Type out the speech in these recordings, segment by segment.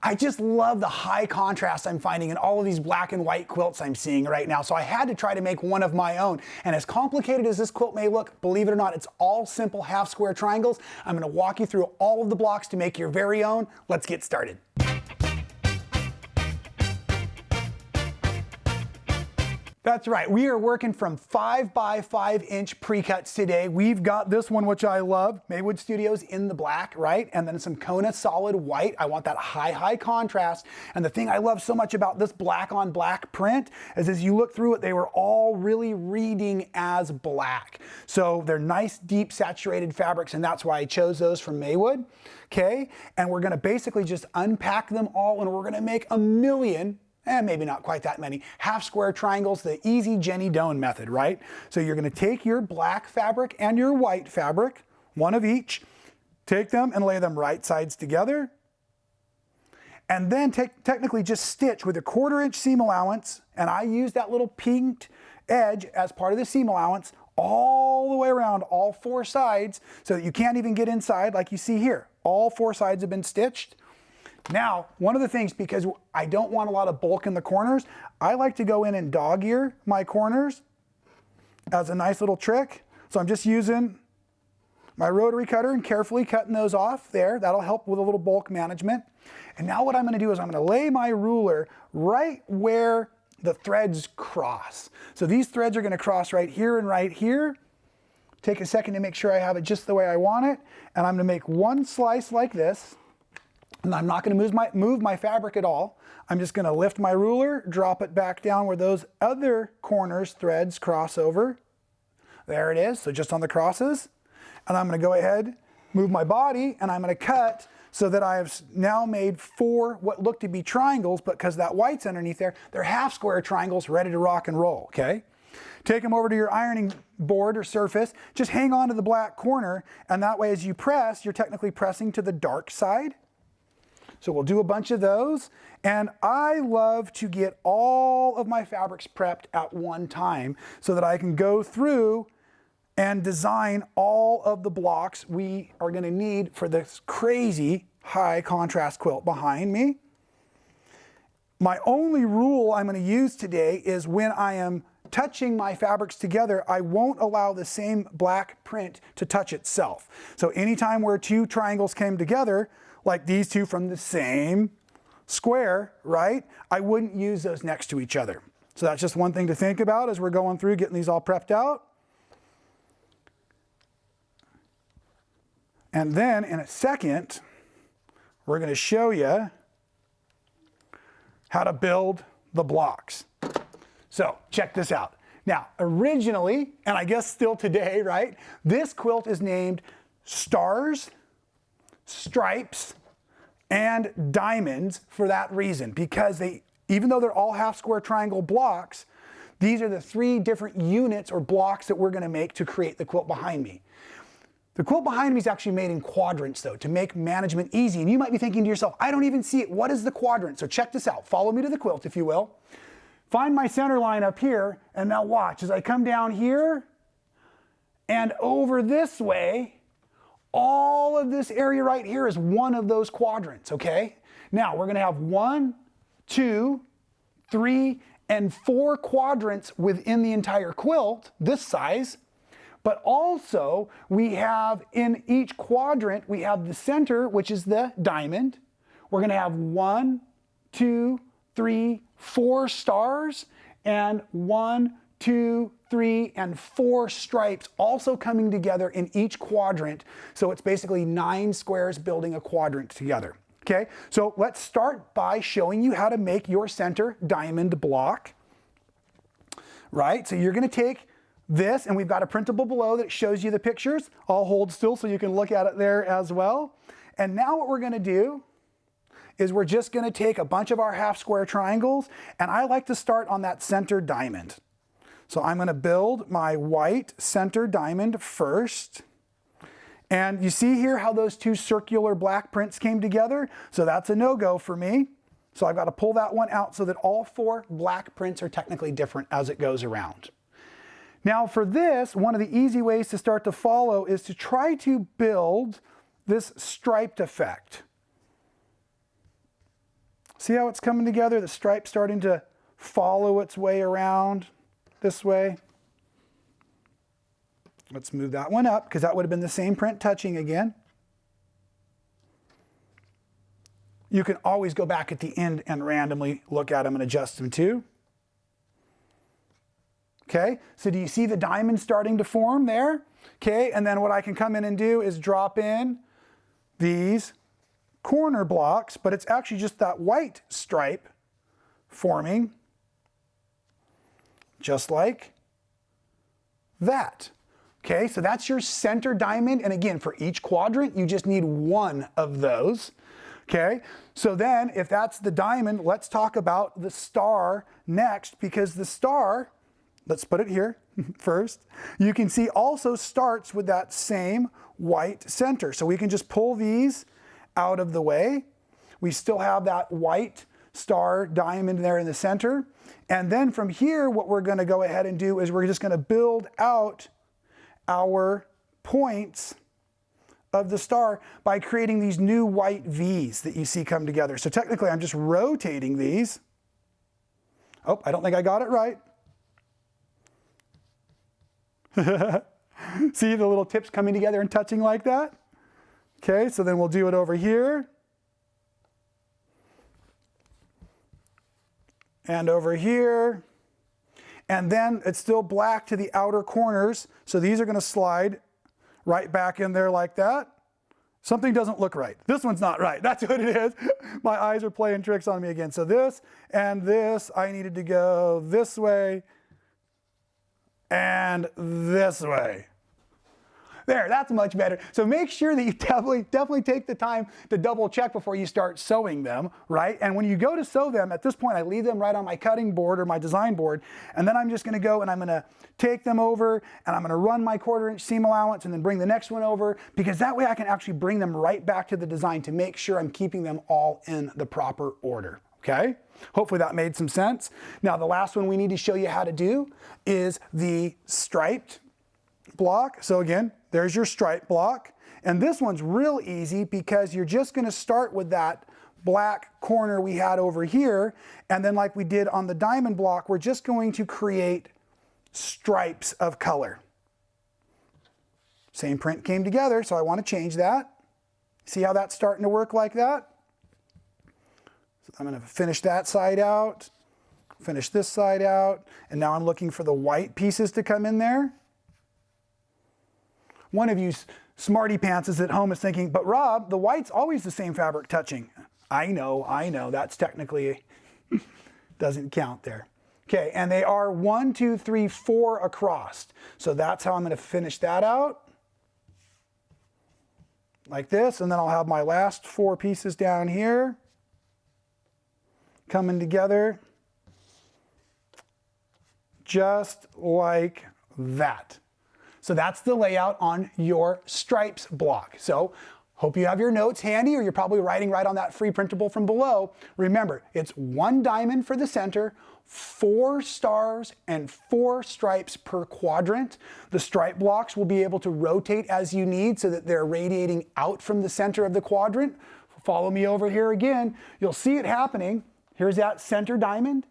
I just love the high contrast I'm finding in all of these black and white quilts I'm seeing right now. So I had to try to make one of my own. And as complicated as this quilt may look, believe it or not, it's all simple half square triangles. I'm going to walk you through all of the blocks to make your very own. Let's get started. That's right, we are working from 5 by 5 inch pre-cuts today. We've got this one, which I love, Maywood Studios in the black, right? And then some Kona Solid-White. I want that high contrast. And the thing I love so much about this black on black print is as you look through it, they were all really reading as black. So they're nice, deep, saturated fabrics, and that's why I chose those from Maywood, okay? And we're gonna basically just unpack them all, and we're gonna make a million, maybe not quite that many, half square triangles, the easy Jenny Doan method, right? So you're gonna take your black fabric and your white fabric, one of each, take them and lay them right sides together, and then technically just stitch with a 1/4 inch seam allowance, and I use that little pinked edge as part of the seam allowance all the way around all 4 sides so that you can't even get inside like you see here. All 4 sides have been stitched. Now, one of the things, because I don't want a lot of bulk in the corners, I like to go in and dog ear my corners as a nice little trick. So I'm just using my rotary cutter and carefully cutting those off there. That'll help with a little bulk management. And now what I'm going to do is I'm going to lay my ruler right where the threads cross. So these threads are going to cross right here and right here. Take a second to make sure I have it just the way I want it. And I'm going to make one slice like this. And I'm not going to move my fabric at all. I'm just going to lift my ruler, drop it back down where those other corners threads cross over. There it is, so just on the crosses. And I'm going to go ahead, move my body, and I'm going to cut so that I have now made 4 what look to be triangles, but because that white's underneath there, they're half square triangles ready to rock and roll, okay? Take them over to your ironing board or surface. Just hang on to the black corner, and that way as you press, you're technically pressing to the dark side. So we'll do a bunch of those, and I love to get all of my fabrics prepped at one time so that I can go through and design all of the blocks we are going to need for this crazy high contrast quilt behind me. My only rule I'm going to use today is when I am touching my fabrics together, I won't allow the same black print to touch itself. So anytime where 2 triangles came together, like these 2 from the same square, right? I wouldn't use those next to each other. So that's just one thing to think about as we're going through getting these all prepped out. And then in a second, we're going to show you how to build the blocks. So check this out. Now, originally, and I guess still today, right? This quilt is named Stars, Stripes, and Diamonds for that reason, because even though they're all half square triangle blocks, these are the 3 different units or blocks that we're going to make to create the quilt behind me. The quilt behind me is actually made in quadrants though, to make management easy. And you might be thinking to yourself, I don't even see it. What is the quadrant? So check this out. Follow me to the quilt, if you will. Find my center line up here, and now watch as I come down here and over this way. All of this area right here is one of those quadrants, okay? Now, we're going to have 1, 2, 3, and 4 quadrants within the entire quilt, this size. But also, we have in each quadrant, we have the center, which is the diamond. We're going to have 1, 2, 3, 4 stars, and 1, 2, 3, and 4 stripes also coming together in each quadrant. So it's basically 9 squares building a quadrant together. Okay, so let's start by showing you how to make your center diamond block. Right, so you're going to take this, and we've got a printable below that shows you the pictures. I'll hold still so you can look at it there as well. And now what we're going to do is we're just going to take a bunch of our half square triangles, and I like to start on that center diamond. So I'm going to build my white center diamond first. And you see here how those 2 circular black prints came together? So that's a no-go for me. So I've got to pull that one out so that all 4 black prints are technically different as it goes around. Now for this, one of the easy ways to start to follow is to try to build this striped effect. See how it's coming together? The stripe starting to follow its way around this way. Let's move that one up because that would have been the same print touching again. You can always go back at the end and randomly look at them and adjust them too. Okay, so do you see the diamond starting to form there? Okay, and then what I can come in and do is drop in these corner blocks, but it's actually just that white stripe forming, just like that. Okay, so that's your center diamond, and again, for each quadrant, you just need one of those. Okay, so then if that's the diamond, let's talk about the star next, because the star, let's put it here first, you can see also starts with that same white center. So we can just pull these out of the way. We still have that white star diamond there in the center. And then from here, what we're going to go ahead and do is we're just going to build out our points of the star by creating these new white V's that you see come together. So technically, I'm just rotating these. Oh, I don't think I got it right. See the little tips coming together and touching like that? Okay, so then we'll do it over here. And over here. And then it's still black to the outer corners. So these are going to slide right back in there like that. Something doesn't look right. This one's not right. That's what it is. My eyes are playing tricks on me again. So this and this, I needed to go this way and this way. There, that's much better. So make sure that you definitely take the time to double check before you start sewing them, right? And when you go to sew them, at this point, I leave them right on my cutting board or my design board, and then I'm just gonna go and I'm gonna take them over and I'm gonna run my 1/4 inch seam allowance and then bring the next one over, because that way I can actually bring them right back to the design to make sure I'm keeping them all in the proper order. Okay, hopefully that made some sense. Now the last one we need to show you how to do is the striped block. So again, there's your stripe block. And this one's real easy because you're just going to start with that black corner we had over here. And then like we did on the diamond block, we're just going to create stripes of color. Same print came together, so I want to change that. See how that's starting to work like that? So I'm going to finish that side out, finish this side out, and now I'm looking for the white pieces to come in there. One of you smarty pantses at home is thinking, but Rob, the white's always the same fabric touching. I know, that's technically, doesn't count there. Okay, and they are 1, 2, 3, 4 across. So that's how I'm gonna finish that out. Like this, and then I'll have my last 4 pieces down here coming together just like that. So that's the layout on your stripes block. So hope you have your notes handy, or you're probably writing right on that free printable from below. Remember, it's 1 diamond for the center, 4 stars, and 4 stripes per quadrant. The stripe blocks will be able to rotate as you need so that they're radiating out from the center of the quadrant. Follow me over here again. You'll see it happening. Here's that center diamond.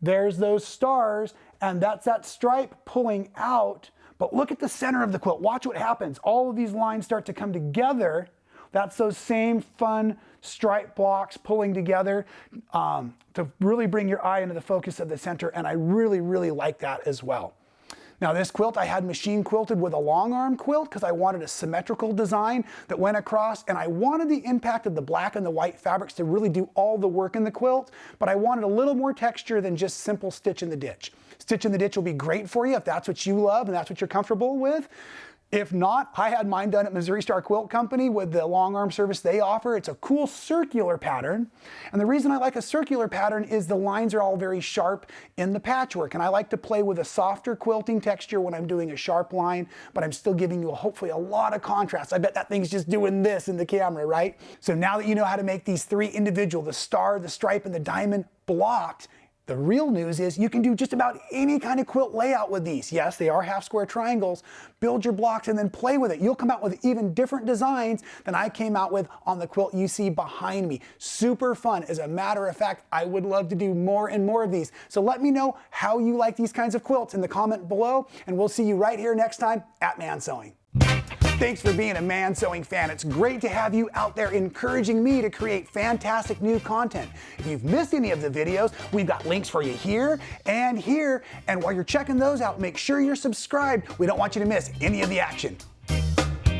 There's those stars, and that's that stripe pulling out. But look at the center of the quilt. Watch what happens. All of these lines start to come together. That's those same fun stripe blocks pulling together to really bring your eye into the focus of the center. And I really, really like that as well. Now this quilt I had machine quilted with a long arm quilt because I wanted a symmetrical design that went across, and I wanted the impact of the black and the white fabrics to really do all the work in the quilt, but I wanted a little more texture than just simple stitch in the ditch. Stitch in the ditch will be great for you if that's what you love and that's what you're comfortable with. If not, I had mine done at Missouri Star Quilt Company with the long arm service they offer. It's a cool circular pattern. And the reason I like a circular pattern is the lines are all very sharp in the patchwork. And I like to play with a softer quilting texture when I'm doing a sharp line, but I'm still giving you hopefully a lot of contrast. I bet that thing's just doing this in the camera, right? So now that you know how to make these 3 individual, the star, the stripe, and the diamond blocked, The real news is you can do just about any kind of quilt layout with these. Yes, they are half square triangles. Build your blocks and then play with it. You'll come out with even different designs than I came out with on the quilt you see behind me. Super fun. As a matter of fact, I would love to do more and more of these. So let me know how you like these kinds of quilts in the comment below, and we'll see you right here next time at Man Sewing. Thanks for being a Man Sewing fan. It's great to have you out there encouraging me to create fantastic new content. If you've missed any of the videos, we've got links for you here and here. And while you're checking those out, make sure you're subscribed. We don't want you to miss any of the action.